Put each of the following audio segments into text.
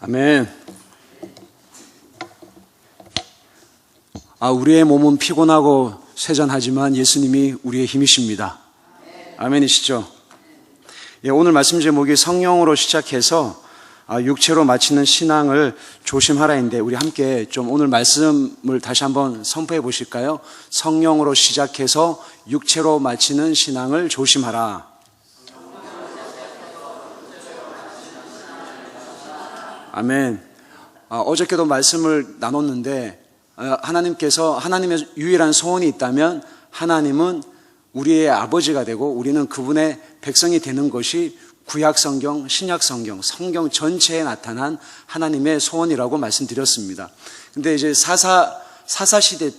아멘. 우리의 몸은 피곤하고 쇠잔하지만 예수님이 우리의 힘이십니다. 아멘이시죠? 오늘 말씀 제목이 성령으로 시작해서 육체로 마치는 신앙을 조심하라인데, 우리 함께 좀 오늘 말씀을 다시 한번 선포해 보실까요? 성령으로 시작해서 육체로 마치는 신앙을 조심하라. 아멘. 어저께도 말씀을 나눴는데, 하나님께서 하나님의 유일한 소원이 있다면 하나님은 우리의 아버지가 되고 우리는 그분의 백성이 되는 것이 구약성경, 신약성경, 성경 전체에 나타난 하나님의 소원이라고 말씀드렸습니다. 근데 이제 사사시대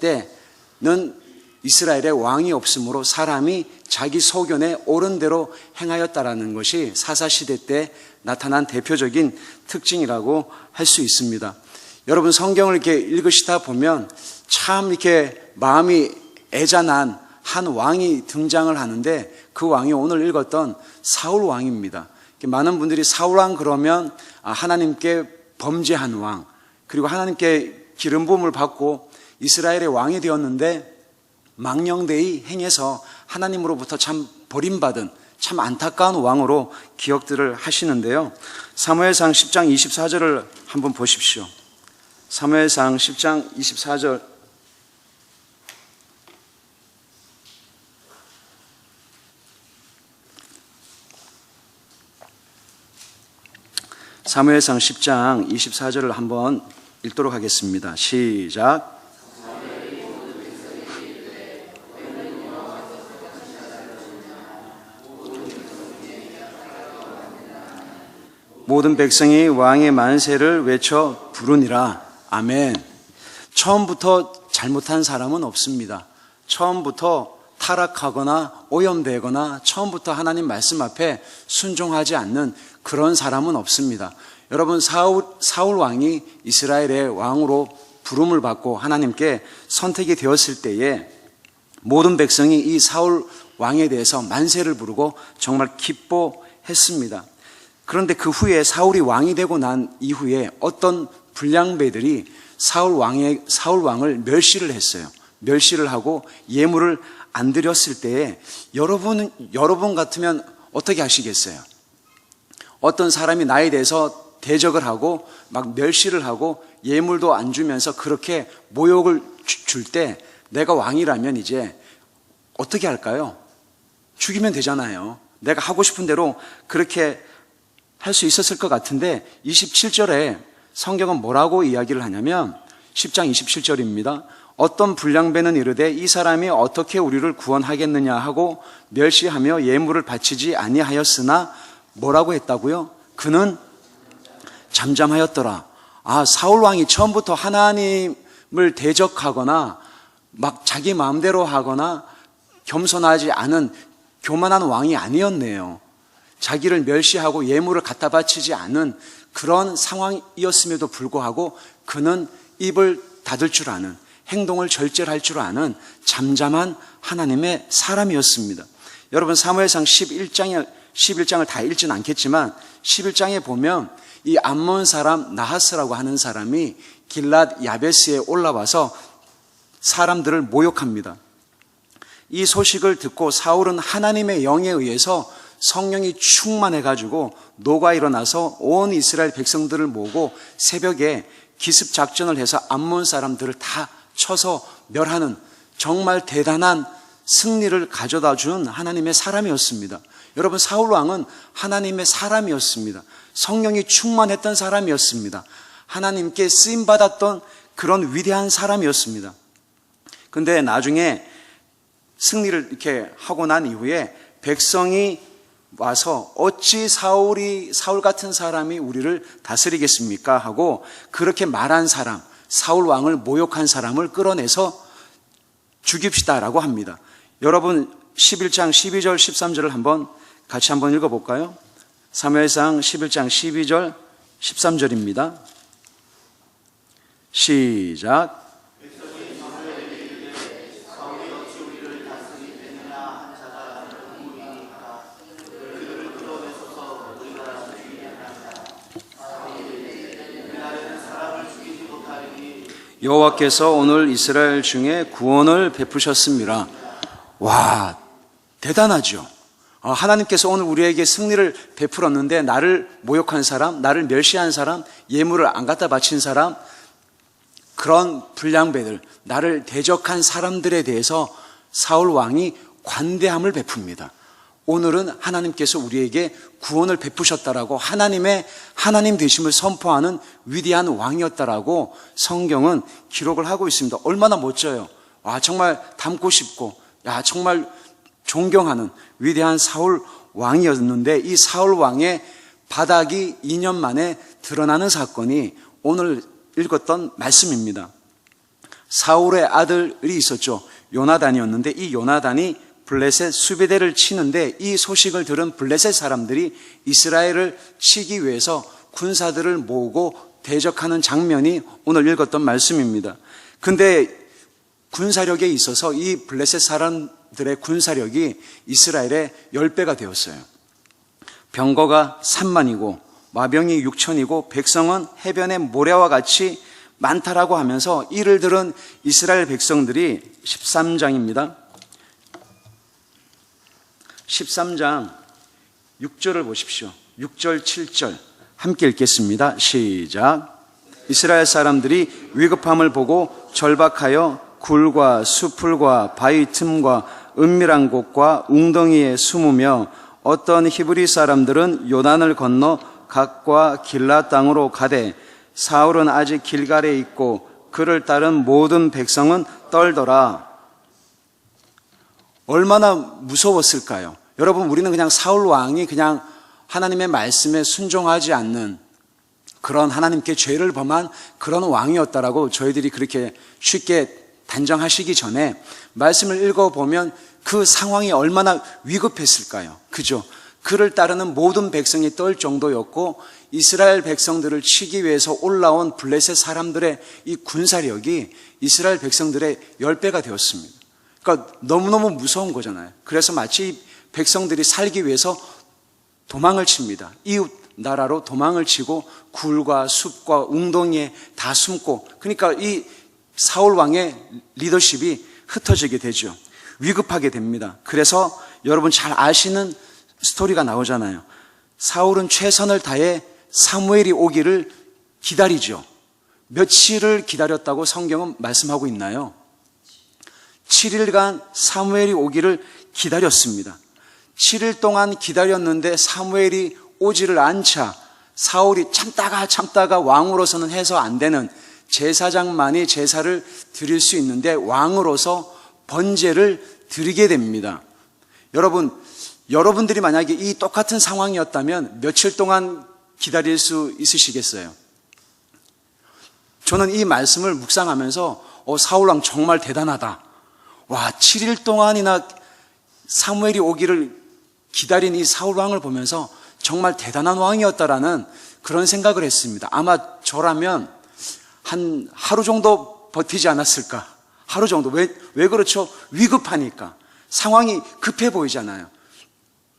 때는 이스라엘에 왕이 없으므로 사람이 자기 소견에 옳은 대로 행하였다라는 것이 사사시대 때 나타난 대표적인 특징이라고 할 수 있습니다. 여러분, 성경을 이렇게 읽으시다 보면 참 이렇게 마음이 애잔한 한 왕이 등장을 하는데, 그 왕이 오늘 읽었던 사울 왕입니다. 많은 분들이 사울 왕 그러면 하나님께 범죄한 왕, 그리고 하나님께 기름 부음을 받고 이스라엘의 왕이 되었는데 망령되이 행해서 하나님으로부터 참 버림받은 참 안타까운 왕으로 기억들을 하시는데요. 사무엘상 10장 24절을 한번 보십시오. 사무엘상 10장 24절. 사무엘상 10장 24절을 한번 읽도록 하겠습니다. 시작. 모든 백성이 왕의 만세를 외쳐 부르니라. 아멘. 처음부터 잘못한 사람은 없습니다. 처음부터 타락하거나 오염되거나 처음부터 하나님 말씀 앞에 순종하지 않는 그런 사람은 없습니다. 여러분, 사울 왕이 이스라엘의 왕으로 부름을 받고 하나님께 선택이 되었을 때에 모든 백성이 이 사울 왕에 대해서 만세를 부르고 정말 기뻐했습니다. 그런데 그 후에 사울이 왕이 되고 난 이후에 어떤 불량배들이 사울 왕을 멸시를 했어요. 멸시를 하고 예물을 안 드렸을 때에 여러분 같으면 어떻게 하시겠어요? 어떤 사람이 나에 대해서 대적을 하고 막 멸시를 하고 예물도 안 주면서 그렇게 모욕을 줄 때 내가 왕이라면 이제 어떻게 할까요? 죽이면 되잖아요. 내가 하고 싶은 대로 그렇게 할 수 있었을 것 같은데, 27절에 성경은 뭐라고 이야기를 하냐면 10장 27절입니다. 어떤 불량배는 이르되 이 사람이 어떻게 우리를 구원하겠느냐 하고 멸시하며 예물을 바치지 아니하였으나 뭐라고 했다고요? 그는 잠잠하였더라. 사울 왕이 처음부터 하나님을 대적하거나 막 자기 마음대로 하거나 겸손하지 않은 교만한 왕이 아니었네요. 자기를 멸시하고 예물을 갖다 바치지 않은 그런 상황이었음에도 불구하고 그는 입을 닫을 줄 아는, 행동을 절제할 줄 아는 잠잠한 하나님의 사람이었습니다. 여러분, 사무엘상 11장을 다 읽지는 않겠지만 11장에 보면 이 암몬 사람 나하스라고 하는 사람이 길랏 야베스에 올라와서 사람들을 모욕합니다. 이 소식을 듣고 사울은 하나님의 영에 의해서 성령이 충만해가지고 녹아 일어나서 온 이스라엘 백성들을 모으고 새벽에 기습작전을 해서 암몬 사람들을 다 쳐서 멸하는 정말 대단한 승리를 가져다 준 하나님의 사람이었습니다. 여러분, 사울 왕은 하나님의 사람이었습니다. 성령이 충만했던 사람이었습니다. 하나님께 쓰임받았던 그런 위대한 사람이었습니다. 근데 나중에 승리를 이렇게 하고 난 이후에 백성이 와서 어찌 사울 같은 사람이 우리를 다스리겠습니까? 하고 그렇게 말한 사람, 사울 왕을 모욕한 사람을 끌어내서 죽입시다라고 합니다. 여러분, 11장 12절 13절을 같이 한번 읽어볼까요? 사무엘상 11장 12절 13절입니다. 시작. 여호와께서 오늘 이스라엘 중에 구원을 베푸셨습니다. 와, 대단하죠. 하나님께서 오늘 우리에게 승리를 베풀었는데 나를 모욕한 사람, 나를 멸시한 사람, 예물을 안 갖다 바친 사람, 그런 불량배들, 나를 대적한 사람들에 대해서 사울 왕이 관대함을 베풉니다. 오늘은 하나님께서 우리에게 구원을 베푸셨다라고 하나님의 하나님 되심을 선포하는 위대한 왕이었다라고 성경은 기록을 하고 있습니다. 얼마나 멋져요. 와, 정말 닮고 싶고, 정말 존경하는 위대한 사울 왕이었는데, 이 사울 왕의 바닥이 2년 만에 드러나는 사건이 오늘 읽었던 말씀입니다. 사울의 아들이 있었죠. 요나단이었는데, 이 요나단이 블레셋 수비대를 치는데, 이 소식을 들은 블레셋 사람들이 이스라엘을 치기 위해서 군사들을 모으고 대적하는 장면이 오늘 읽었던 말씀입니다. 근데 군사력에 있어서 이 블레셋 사람들의 군사력이 이스라엘의 10배가 되었어요. 병거가 3만이고 마병이 6천이고 백성은 해변의 모래와 같이 많다라고 하면서 이를 들은 이스라엘 백성들이 13장입니다. 13장 6절을 보십시오. 6절, 7절 함께 읽겠습니다. 시작. 이스라엘 사람들이 위급함을 보고 절박하여 굴과 수풀과 바위 틈과 은밀한 곳과 웅덩이에 숨으며 어떤 히브리 사람들은 요단을 건너 갓과 길라 땅으로 가되 사울은 아직 길갈에 있고 그를 따른 모든 백성은 떨더라. 얼마나 무서웠을까요? 여러분, 우리는 그냥 사울 왕이 그냥 하나님의 말씀에 순종하지 않는 그런 하나님께 죄를 범한 그런 왕이었다라고 저희들이 그렇게 쉽게 단정하시기 전에 말씀을 읽어보면 그 상황이 얼마나 위급했을까요? 그죠? 그를 따르는 모든 백성이 떨 정도였고 이스라엘 백성들을 치기 위해서 올라온 블레셋 사람들의 이 군사력이 이스라엘 백성들의 10배가 되었습니다. 그러니까 너무너무 무서운 거잖아요. 그래서 마치 백성들이 살기 위해서 도망을 칩니다. 이웃 나라로 도망을 치고 굴과 숲과 웅덩이에 다 숨고, 그러니까 이 사울 왕의 리더십이 흩어지게 되죠. 위급하게 됩니다. 그래서 여러분 잘 아시는 스토리가 나오잖아요. 사울은 최선을 다해 사무엘이 오기를 기다리죠. 며칠을 기다렸다고 성경은 말씀하고 있나요? 7일간 사무엘이 오기를 기다렸습니다. 7일 동안 기다렸는데 사무엘이 오지를 않자 사울이 참다가 왕으로서는 해서 안 되는 제사장만이 제사를 드릴 수 있는데 왕으로서 번제를 드리게 됩니다. 여러분들이 만약에 이 똑같은 상황이었다면 며칠 동안 기다릴 수 있으시겠어요? 저는 이 말씀을 묵상하면서 사울왕 정말 대단하다. 와, 7일 동안이나 사무엘이 오기를 기다린 이 사울왕을 보면서 정말 대단한 왕이었다라는 그런 생각을 했습니다. 아마 저라면 한 하루 정도 버티지 않았을까? 하루 정도. 왜 그렇죠? 위급하니까. 상황이 급해 보이잖아요.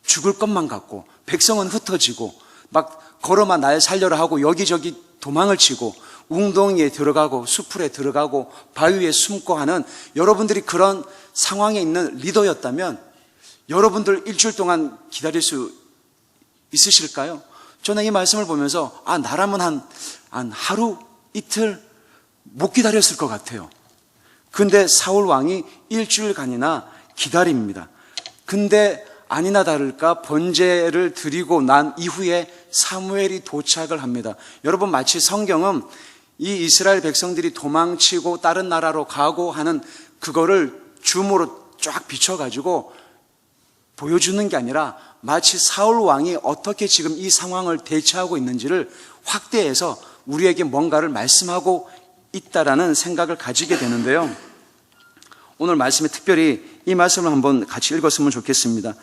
죽을 것만 같고 백성은 흩어지고 막 걸어만 날 살려라 하고 여기저기 도망을 치고 웅덩이에 들어가고 수풀에 들어가고 바위에 숨고 하는, 여러분들이 그런 상황에 있는 리더였다면 여러분들 일주일 동안 기다릴 수 있으실까요? 저는 이 말씀을 보면서 나라면 한 하루 이틀 못 기다렸을 것 같아요. 근데 사울 왕이 일주일간이나 기다립니다. 근데 아니나 다를까 번제를 드리고 난 이후에 사무엘이 도착을 합니다. 여러분, 마치 성경은 이 이스라엘 백성들이 도망치고 다른 나라로 가고 하는 그거를 줌으로 쫙 비춰가지고 보여주는 게 아니라 마치 사울 왕이 어떻게 지금 이 상황을 대처하고 있는지를 확대해서 우리에게 뭔가를 말씀하고 있다라는 생각을 가지게 되는데요. 오늘 말씀에 특별히 이 말씀을 한번 같이 읽었으면 좋겠습니다.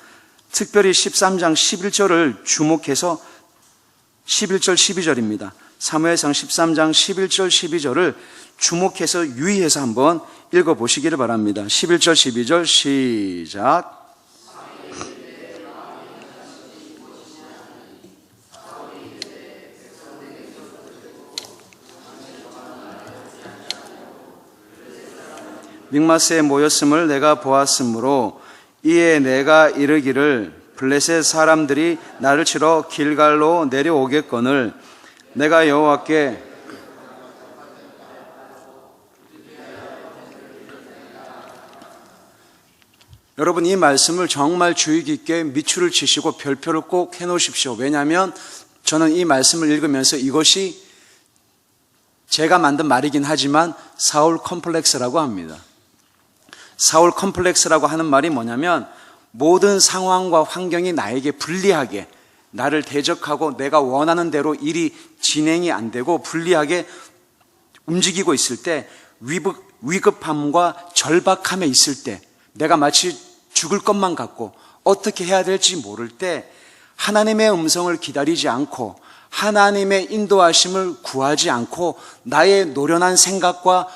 특별히 13장 11절을 주목해서 11절 12절입니다. 사무엘상 13장 11절 12절을 주목해서 유의해서 한번 읽어보시기를 바랍니다. 11절 12절 시작. 믹마스에 모였음을 내가 보았으므로 이에 내가 이르기를 블레셋 사람들이 나를 치러 길갈로 내려오겠거늘 내가 여호와께 여러분 이 말씀을 정말 주의 깊게 밑줄을 치시고 별표를 꼭 해놓으십시오. 왜냐하면 저는 이 말씀을 읽으면서 이것이 제가 만든 말이긴 하지만 사울 컴플렉스라고 합니다. 사울 컴플렉스라고 하는 말이 뭐냐면 모든 상황과 환경이 나에게 불리하게 나를 대적하고 내가 원하는 대로 일이 진행이 안 되고 불리하게 움직이고 있을 때 위급함과 절박함에 있을 때 내가 마치 죽을 것만 같고 어떻게 해야 될지 모를 때 하나님의 음성을 기다리지 않고 하나님의 인도하심을 구하지 않고 나의 노련한 생각과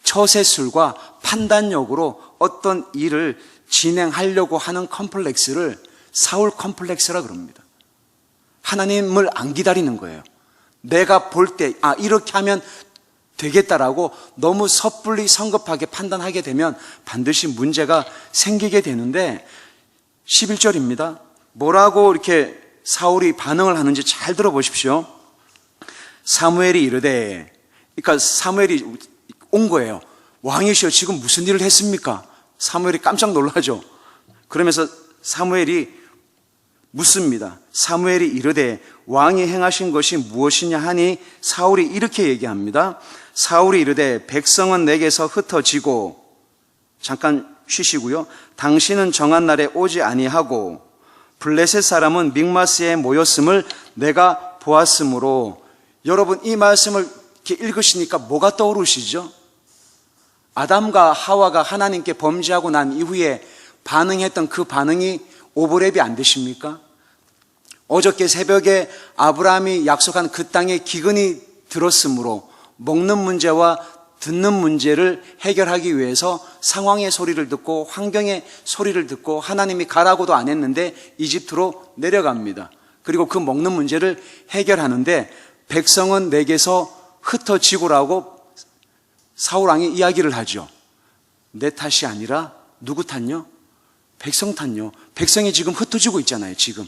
처세술과 판단력으로 어떤 일을 진행하려고 하는 컴플렉스를 사울 컴플렉스라 그럽니다. 하나님을 안 기다리는 거예요. 내가 볼 때 이렇게 하면 되겠다라고 너무 섣불리 성급하게 판단하게 되면 반드시 문제가 생기게 되는데 11절입니다. 뭐라고 이렇게 사울이 반응을 하는지 잘 들어보십시오. 사무엘이 이르되, 그러니까 사무엘이 온 거예요. 왕이시여 지금 무슨 일을 했습니까? 사무엘이 깜짝 놀라죠. 그러면서 사무엘이 묻습니다. 사무엘이 이르되 왕이 행하신 것이 무엇이냐 하니 사울이 이렇게 얘기합니다. 사울이 이르되 백성은 내게서 흩어지고, 잠깐 쉬시고요. 당신은 정한 날에 오지 아니하고 블레셋 사람은 믹마스에 모였음을 내가 보았으므로. 여러분 이 말씀을 이렇게 읽으시니까 뭐가 떠오르시죠? 아담과 하와가 하나님께 범죄하고 난 이후에 반응했던 그 반응이 오버랩이 안 되십니까? 어저께 새벽에 아브라함이 약속한 그 땅에 기근이 들었으므로 먹는 문제와 듣는 문제를 해결하기 위해서 상황의 소리를 듣고 환경의 소리를 듣고 하나님이 가라고도 안 했는데 이집트로 내려갑니다. 그리고 그 먹는 문제를 해결하는데 백성은 내게서 흩어지고라고 사울왕이 이야기를 하죠. 내 탓이 아니라 누구 탓요? 백성 탓요. 백성이 지금 흩어지고 있잖아요. 지금.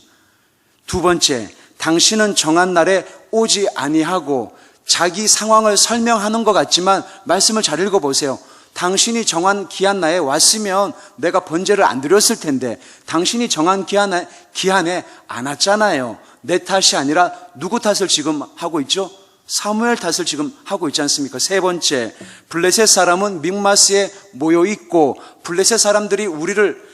두 번째, 당신은 정한 날에 오지 아니하고. 자기 상황을 설명하는 것 같지만 말씀을 잘 읽어보세요. 당신이 정한 기한 나에 왔으면 내가 번제를 안 드렸을 텐데 당신이 정한 기한에 안 왔잖아요. 내 탓이 아니라 누구 탓을 지금 하고 있죠? 사무엘 탓을 지금 하고 있지 않습니까? 세 번째, 블레셋 사람은 믹마스에 모여 있고 블레셋 사람들이 우리를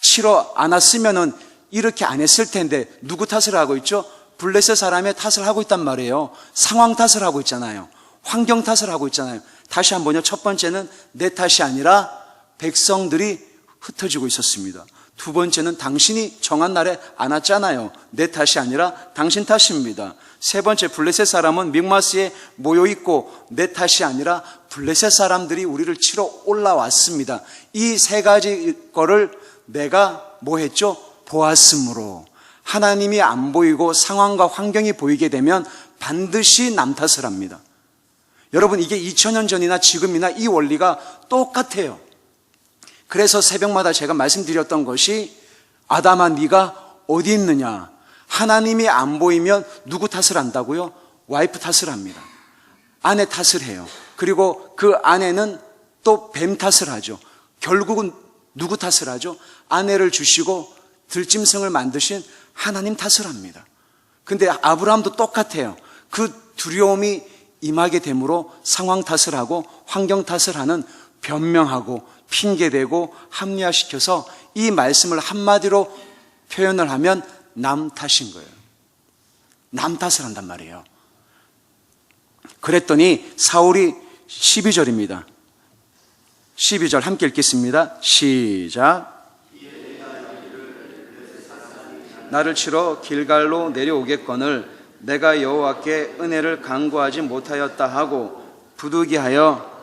치러 안 왔으면은 이렇게 안 했을 텐데 누구 탓을 하고 있죠? 블레셋 사람의 탓을 하고 있단 말이에요. 상황 탓을 하고 있잖아요. 환경 탓을 하고 있잖아요. 다시 한번요. 첫 번째는 내 탓이 아니라 백성들이 흩어지고 있었습니다. 두 번째는 당신이 정한 날에 안 왔잖아요. 내 탓이 아니라 당신 탓입니다. 세 번째, 블레셋 사람은 믹마스에 모여 있고 내 탓이 아니라 블레셋 사람들이 우리를 치러 올라왔습니다. 이 세 가지 거를 내가 뭐 했죠? 보았으므로. 하나님이 안 보이고 상황과 환경이 보이게 되면 반드시 남 탓을 합니다. 여러분 이게 2000년 전이나 지금이나 이 원리가 똑같아요. 그래서 새벽마다 제가 말씀드렸던 것이 아담아 네가 어디 있느냐. 하나님이 안 보이면 누구 탓을 한다고요? 와이프 탓을 합니다. 아내 탓을 해요. 그리고 그 아내는 또 뱀 탓을 하죠. 결국은 누구 탓을 하죠? 아내를 주시고 들짐승을 만드신 하나님 탓을 합니다. 근데 아브라함도 똑같아요. 그 두려움이 임하게 되므로 상황 탓을 하고 환경 탓을 하는, 변명하고 핑계대고 합리화시켜서 이 말씀을 한마디로 표현을 하면 남 탓인 거예요. 남 탓을 한단 말이에요. 그랬더니 사울이 12절입니다. 12절 함께 읽겠습니다. 시작. 나를 치러 길갈로 내려오겠거늘 내가 여호와께 은혜를 간구하지 못하였다 하고 부득이하여.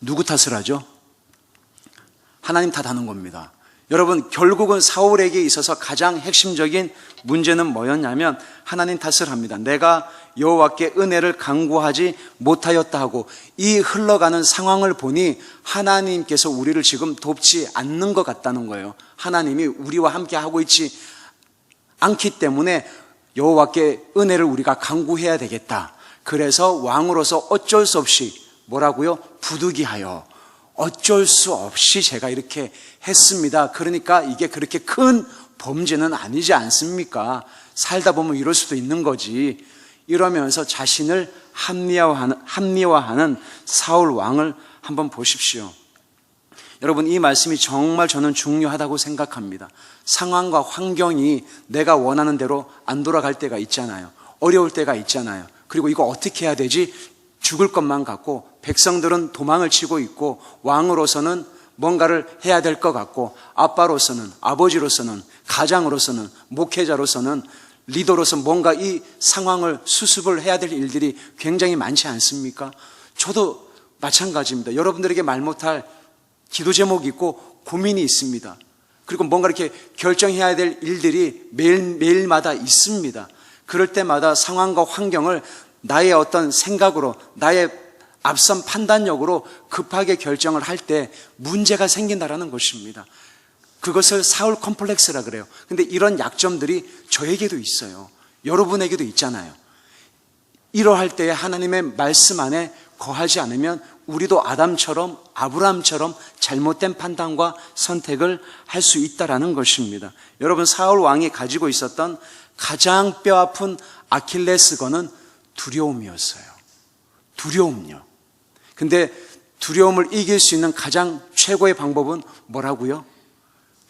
누구 탓을 하죠? 하나님 탓하는 겁니다. 여러분, 결국은 사울에게 있어서 가장 핵심적인 문제는 뭐였냐면 하나님 탓을 합니다. 내가 여호와께 은혜를 간구하지 못하였다 하고, 이 흘러가는 상황을 보니 하나님께서 우리를 지금 돕지 않는 것 같다는 거예요. 하나님이 우리와 함께 하고 있지 않기 때문에 여호와께 은혜를 우리가 간구해야 되겠다. 그래서 왕으로서 어쩔 수 없이 뭐라고요? 부득이하여 어쩔 수 없이 제가 이렇게 했습니다. 그러니까 이게 그렇게 큰 범죄는 아니지 않습니까? 살다 보면 이럴 수도 있는 거지. 이러면서 자신을 합리화하는 사울 왕을 한번 보십시오. 여러분, 이 말씀이 정말 저는 중요하다고 생각합니다. 상황과 환경이 내가 원하는 대로 안 돌아갈 때가 있잖아요. 어려울 때가 있잖아요. 그리고 이거 어떻게 해야 되지? 죽을 것만 같고, 백성들은 도망을 치고 있고, 왕으로서는 뭔가를 해야 될 것 같고, 아빠로서는, 아버지로서는, 가장으로서는, 목회자로서는, 리더로서 뭔가 이 상황을 수습을 해야 될 일들이 굉장히 많지 않습니까? 저도 마찬가지입니다. 여러분들에게 말 못할 기도 제목이 있고 고민이 있습니다. 그리고 뭔가 이렇게 결정해야 될 일들이 매일마다 있습니다. 그럴 때마다 상황과 환경을 나의 어떤 생각으로, 나의 앞선 판단력으로 급하게 결정을 할 때 문제가 생긴다라는 것입니다. 그것을 사울 컴플렉스라 그래요. 근데 이런 약점들이 저에게도 있어요. 여러분에게도 있잖아요. 이러할 때에 하나님의 말씀 안에 거하지 않으면 우리도 아담처럼, 아브라함처럼 잘못된 판단과 선택을 할 수 있다라는 것입니다. 여러분, 사울 왕이 가지고 있었던 가장 뼈아픈 아킬레스건은 두려움이었어요. 두려움요. 근데 두려움을 이길 수 있는 가장 최고의 방법은 뭐라고요?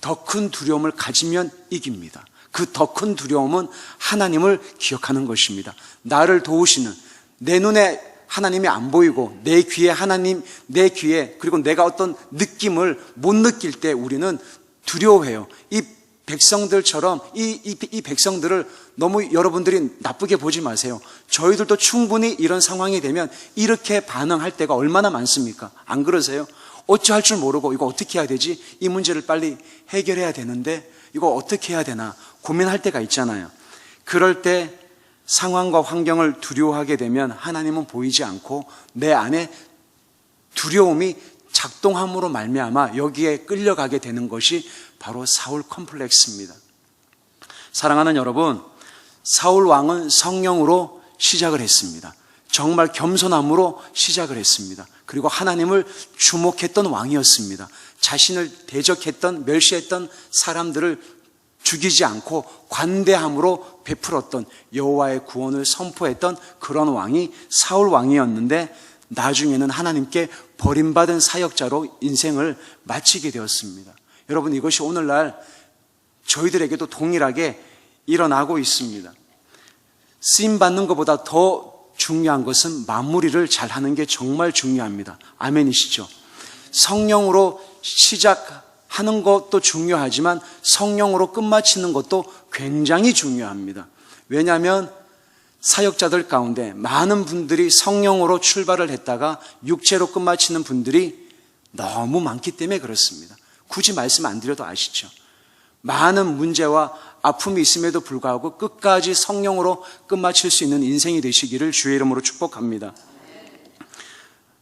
더 큰 두려움을 가지면 이깁니다. 그 더 큰 두려움은 하나님을 기억하는 것입니다. 나를 도우시는, 내 눈에 하나님이 안 보이고 내 귀에 하나님, 내 귀에, 그리고 내가 어떤 느낌을 못 느낄 때 우리는 두려워해요. 이 백성들처럼 이 백성들을 너무 여러분들이 나쁘게 보지 마세요. 저희들도 충분히 이런 상황이 되면 이렇게 반응할 때가 얼마나 많습니까? 안 그러세요? 어찌할 줄 모르고 이거 어떻게 해야 되지? 이 문제를 빨리 해결해야 되는데 이거 어떻게 해야 되나 고민할 때가 있잖아요. 그럴 때 상황과 환경을 두려워하게 되면 하나님은 보이지 않고 내 안에 두려움이 작동함으로 말미암아 여기에 끌려가게 되는 것이 바로 사울 컴플렉스입니다. 사랑하는 여러분, 사울 왕은 성령으로 시작을 했습니다. 정말 겸손함으로 시작을 했습니다. 그리고 하나님을 주목했던 왕이었습니다. 자신을 대적했던, 멸시했던 사람들을 죽이지 않고 관대함으로 베풀었던, 여호와의 구원을 선포했던 그런 왕이 사울 왕이었는데, 나중에는 하나님께 버림받은 사역자로 인생을 마치게 되었습니다. 여러분, 이것이 오늘날 저희들에게도 동일하게 일어나고 있습니다. 쓰임받는 것보다 더 중요한 것은 마무리를 잘하는 게 정말 중요합니다. 아멘이시죠? 성령으로 시작하는 것도 중요하지만 성령으로 끝마치는 것도 굉장히 중요합니다. 왜냐하면 사역자들 가운데 많은 분들이 성령으로 출발을 했다가 육체로 끝마치는 분들이 너무 많기 때문에 그렇습니다. 굳이 말씀 안 드려도 아시죠? 많은 문제와 아픔이 있음에도 불구하고 끝까지 성령으로 끝마칠 수 있는 인생이 되시기를 주의 이름으로 축복합니다.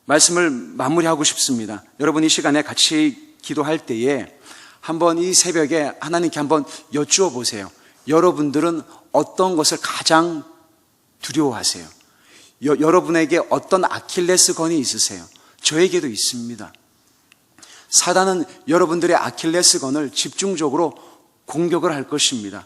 말씀을 마무리하고 싶습니다. 여러분, 이 시간에 같이 기도할 때에 한번 이 새벽에 하나님께 한번 여쭈어 보세요. 여러분들은 어떤 것을 가장 두려워하세요? 여러분에게 어떤 아킬레스건이 있으세요? 저에게도 있습니다. 사단은 여러분들의 아킬레스건을 집중적으로 공격을 할 것입니다.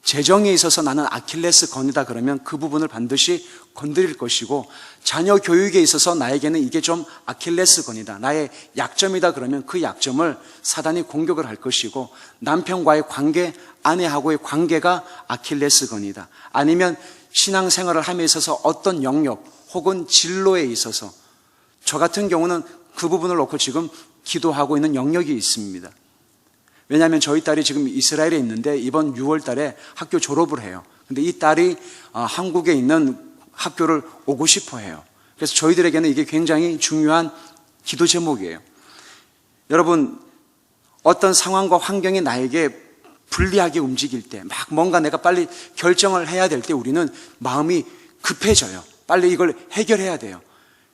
재정에 있어서 나는 아킬레스건이다 그러면 그 부분을 반드시 건드릴 것이고, 자녀 교육에 있어서 나에게는 이게 좀 아킬레스건이다, 나의 약점이다 그러면 그 약점을 사단이 공격을 할 것이고, 남편과의 관계, 아내하고의 관계가 아킬레스건이다, 아니면 신앙생활을 함에 있어서 어떤 영역 혹은 진로에 있어서, 저 같은 경우는 그 부분을 놓고 지금 기도하고 있는 영역이 있습니다. 왜냐하면 저희 딸이 지금 이스라엘에 있는데 이번 6월 달에 학교 졸업을 해요. 근데 이 딸이 한국에 있는 학교를 오고 싶어 해요. 그래서 저희들에게는 이게 굉장히 중요한 기도 제목이에요. 여러분, 어떤 상황과 환경이 나에게 불리하게 움직일 때, 막 뭔가 내가 빨리 결정을 해야 될 때 우리는 마음이 급해져요. 빨리 이걸 해결해야 돼요.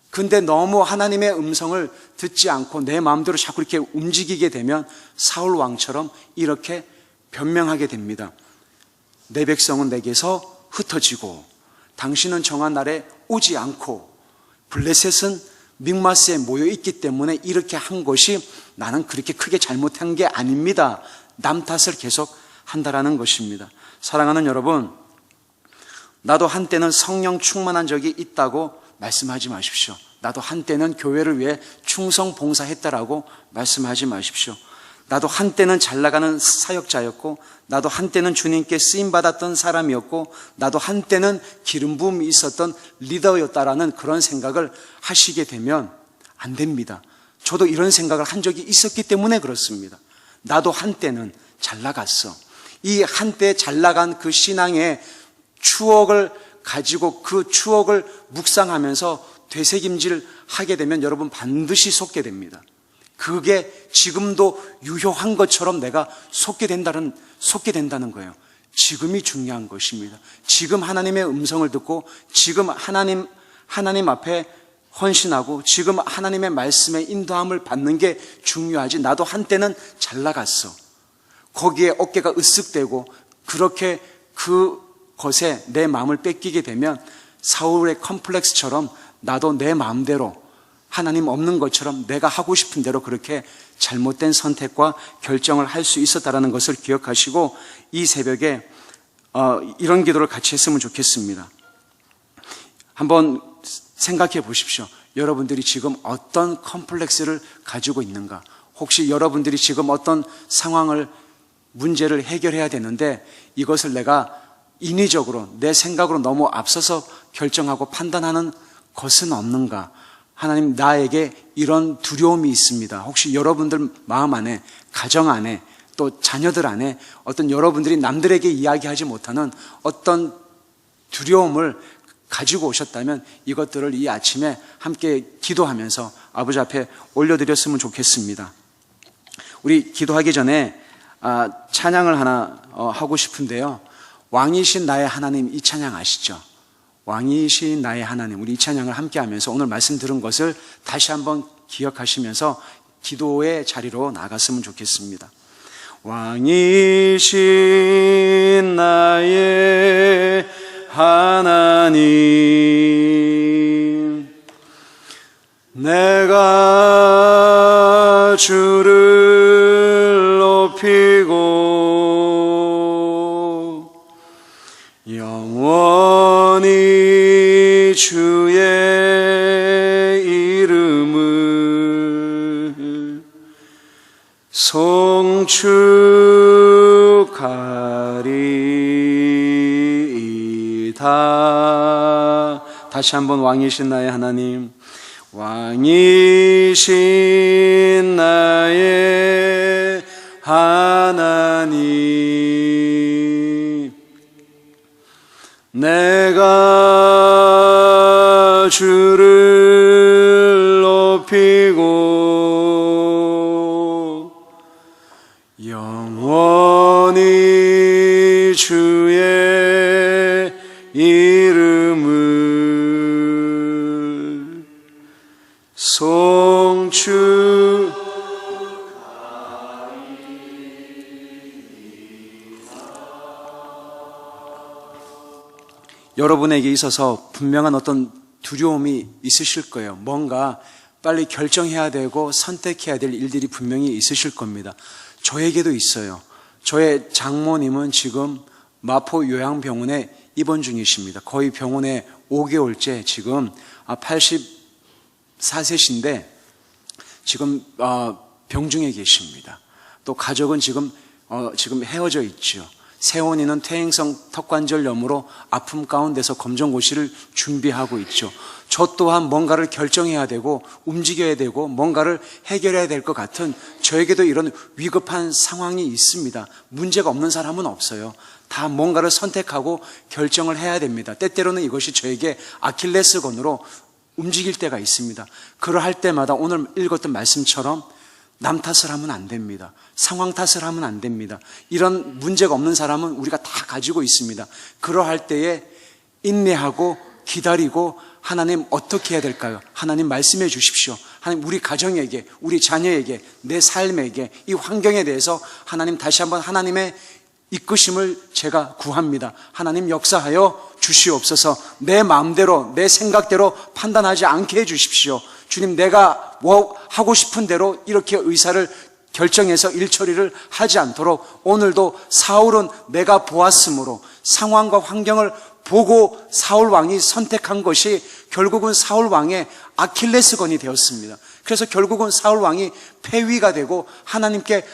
근데 너무 하나님의 음성을 듣지 않고 내 마음대로 자꾸 이렇게 움직이게 되면 사울 왕처럼 이렇게 변명하게 됩니다. 내 백성은 내게서 흩어지고 당신은 정한 날에 오지 않고 블레셋은 믹마스에 모여 있기 때문에 이렇게 한 것이 나는 그렇게 크게 잘못한 게 아닙니다. 남 탓을 계속 한다라는 것입니다. 사랑하는 여러분, 나도 한때는 성령 충만한 적이 있다고 말씀하지 마십시오. 나도 한때는 교회를 위해 충성 봉사했다라고 말씀하지 마십시오. 나도 한때는 잘 나가는 사역자였고, 나도 한때는 주님께 쓰임받았던 사람이었고, 나도 한때는 기름 부음이 있었던 리더였다라는 그런 생각을 하시게 되면 안 됩니다. 저도 이런 생각을 한 적이 있었기 때문에 그렇습니다. 나도 한때는 잘 나갔어. 이 한때 잘 나간 그 신앙의 추억을 가지고 그 추억을 묵상하면서 되새김질 하게 되면 여러분 반드시 속게 됩니다. 그게 지금도 유효한 것처럼 내가 속게 된다는 거예요. 지금이 중요한 것입니다. 지금 하나님의 음성을 듣고 지금 하나님 앞에 헌신하고 지금 하나님의 말씀의 인도함을 받는 게 중요하지. 나도 한때는 잘 나갔어. 거기에 어깨가 으쓱대고 그렇게 그것에 내 마음을 뺏기게 되면 사울의 컴플렉스처럼 나도 내 마음대로 하나님 없는 것처럼 내가 하고 싶은 대로 그렇게 잘못된 선택과 결정을 할 수 있었다는 것을 기억하시고 이 새벽에 이런 기도를 같이 했으면 좋겠습니다. 한번 생각해 보십시오. 여러분들이 지금 어떤 컴플렉스를 가지고 있는가? 혹시 여러분들이 지금 어떤 상황을 문제를 해결해야 되는데 이것을 내가 인위적으로 내 생각으로 너무 앞서서 결정하고 판단하는 것은 없는가? 하나님, 나에게 이런 두려움이 있습니다. 혹시 여러분들 마음 안에, 가정 안에, 또 자녀들 안에 어떤 여러분들이 남들에게 이야기하지 못하는 어떤 두려움을 가지고 오셨다면 이것들을 이 아침에 함께 기도하면서 아버지 앞에 올려드렸으면 좋겠습니다. 우리 기도하기 전에 찬양을 하나 하고 싶은데요. 왕이신 나의 하나님, 이 찬양 아시죠? 왕이신 나의 하나님, 우리 이 찬양을 함께 하면서 오늘 말씀 들은 것을 다시 한번 기억하시면서 기도의 자리로 나갔으면 좋겠습니다. 왕이신 나의 하나님, 내가 주를 높이고 영원히 주의 이름을 송축하리이다. 다시 한번 왕이신 나의 하나님, 왕이신 나의 하나님, 내가 주를 높이고 영원히 주의 이름을 여러분에게 있어서 분명한 어떤 두려움이 있으실 거예요. 뭔가 빨리 결정해야 되고 선택해야 될 일들이 분명히 있으실 겁니다. 저에게도 있어요. 저의 장모님은 지금 마포 요양병원에 입원 중이십니다. 거의 병원에 5개월째 지금 84세신데 지금 병중에 계십니다. 또 가족은 지금 헤어져 있죠. 세원이는 퇴행성 턱관절염으로 아픔 가운데서 검정고시를 준비하고 있죠. 저 또한 뭔가를 결정해야 되고 움직여야 되고 뭔가를 해결해야 될 것 같은 저에게도 이런 위급한 상황이 있습니다. 문제가 없는 사람은 없어요. 다 뭔가를 선택하고 결정을 해야 됩니다. 때때로는 이것이 저에게 아킬레스건으로 움직일 때가 있습니다. 그러할 때마다 오늘 읽었던 말씀처럼 남 탓을 하면 안 됩니다. 상황 탓을 하면 안 됩니다. 이런 문제가 없는 사람은 우리가 다 가지고 있습니다. 그러할 때에 인내하고 기다리고, 하나님 어떻게 해야 될까요? 하나님 말씀해 주십시오. 하나님 우리 가정에게, 우리 자녀에게, 내 삶에게, 이 환경에 대해서 하나님 다시 한번 하나님의 이끄심을 제가 구합니다. 하나님 역사하여 주시옵소서. 내 마음대로, 내 생각대로 판단하지 않게 해 주십시오. 주님, 내가 뭐 하고 싶은 대로 이렇게 의사를 결정해서 일 처리를 하지 않도록, 오늘도 사울은 내가 보았으므로 상황과 환경을 보고 사울 왕이 선택한 것이 결국은 사울 왕의 아킬레스건이 되었습니다. 그래서 결국은 사울 왕이 폐위가 되고 하나님께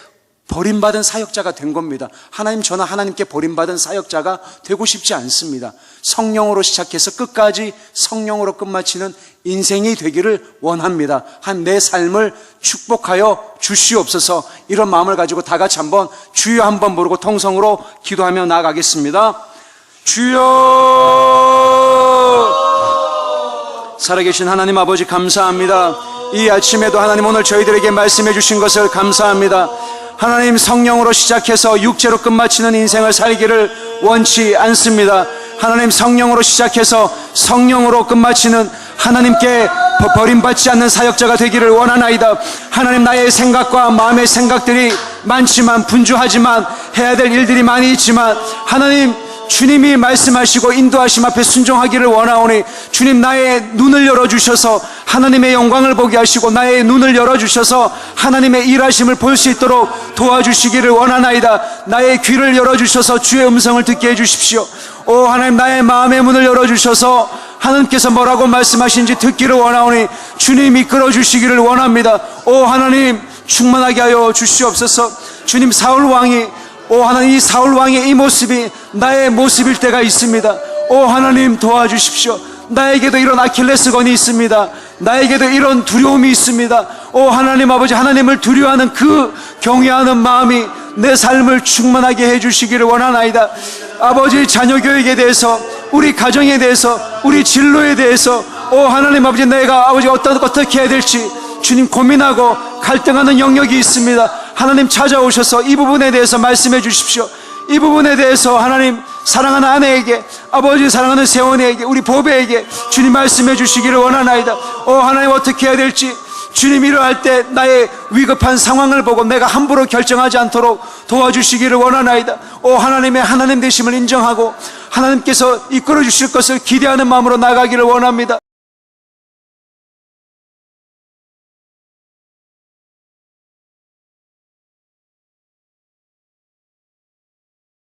버림받은 사역자가 된 겁니다. 하나님, 저는 하나님께 버림받은 사역자가 되고 싶지 않습니다. 성령으로 시작해서 끝까지 성령으로 끝마치는 인생이 되기를 원합니다. 내 삶을 축복하여 주시옵소서. 이런 마음을 가지고 다 같이 한번 주여 한번 부르고 통성으로 기도하며 나아가겠습니다. 주여! 살아계신 하나님 아버지, 감사합니다. 이 아침에도 하나님, 오늘 저희들에게 말씀해 주신 것을 감사합니다. 하나님, 성령으로 시작해서 육체로 끝마치는 인생을 살기를 원치 않습니다. 하나님, 성령으로 시작해서 성령으로 끝마치는, 하나님께 버림받지 않는 사역자가 되기를 원하나이다. 하나님, 나의 생각과 마음의 생각들이 많지만, 분주하지만, 해야 될 일들이 많이 있지만, 하나님, 주님이 말씀하시고 인도하심 앞에 순종하기를 원하오니, 주님, 나의 눈을 열어주셔서 하나님의 영광을 보게 하시고, 나의 눈을 열어주셔서 하나님의 일하심을 볼 수 있도록 도와주시기를 원하나이다. 나의 귀를 열어주셔서 주의 음성을 듣게 해주십시오. 오 하나님, 나의 마음의 문을 열어주셔서 하나님께서 뭐라고 말씀하신지 듣기를 원하오니 주님 이끌어 주시기를 원합니다. 오 하나님, 충만하게 하여 주시옵소서. 주님, 사울 왕이, 오 하나님, 이 사울 왕의 이 모습이 나의 모습일 때가 있습니다. 오 하나님, 도와주십시오. 나에게도 이런 아킬레스건이 있습니다. 나에게도 이런 두려움이 있습니다. 오 하나님 아버지, 하나님을 두려워하는 그 경외하는 마음이 내 삶을 충만하게 해주시기를 원하나이다. 아버지, 자녀 교육에 대해서, 우리 가정에 대해서, 우리 진로에 대해서, 오 하나님 아버지, 내가 아버지 어떻게 해야 될지 주님 고민하고 갈등하는 영역이 있습니다. 하나님 찾아오셔서 이 부분에 대해서 말씀해 주십시오. 이 부분에 대해서 하나님, 사랑하는 아내에게, 아버지 사랑하는 세원에게, 우리 보배에게 주님 말씀해 주시기를 원하나이다. 하나님, 어떻게 해야 될지 주님, 이러할 때 나의 위급한 상황을 보고 내가 함부로 결정하지 않도록 도와주시기를 원하나이다. 하나님의 하나님 되심을 인정하고 하나님께서 이끌어 주실 것을 기대하는 마음으로 나가기를 원합니다.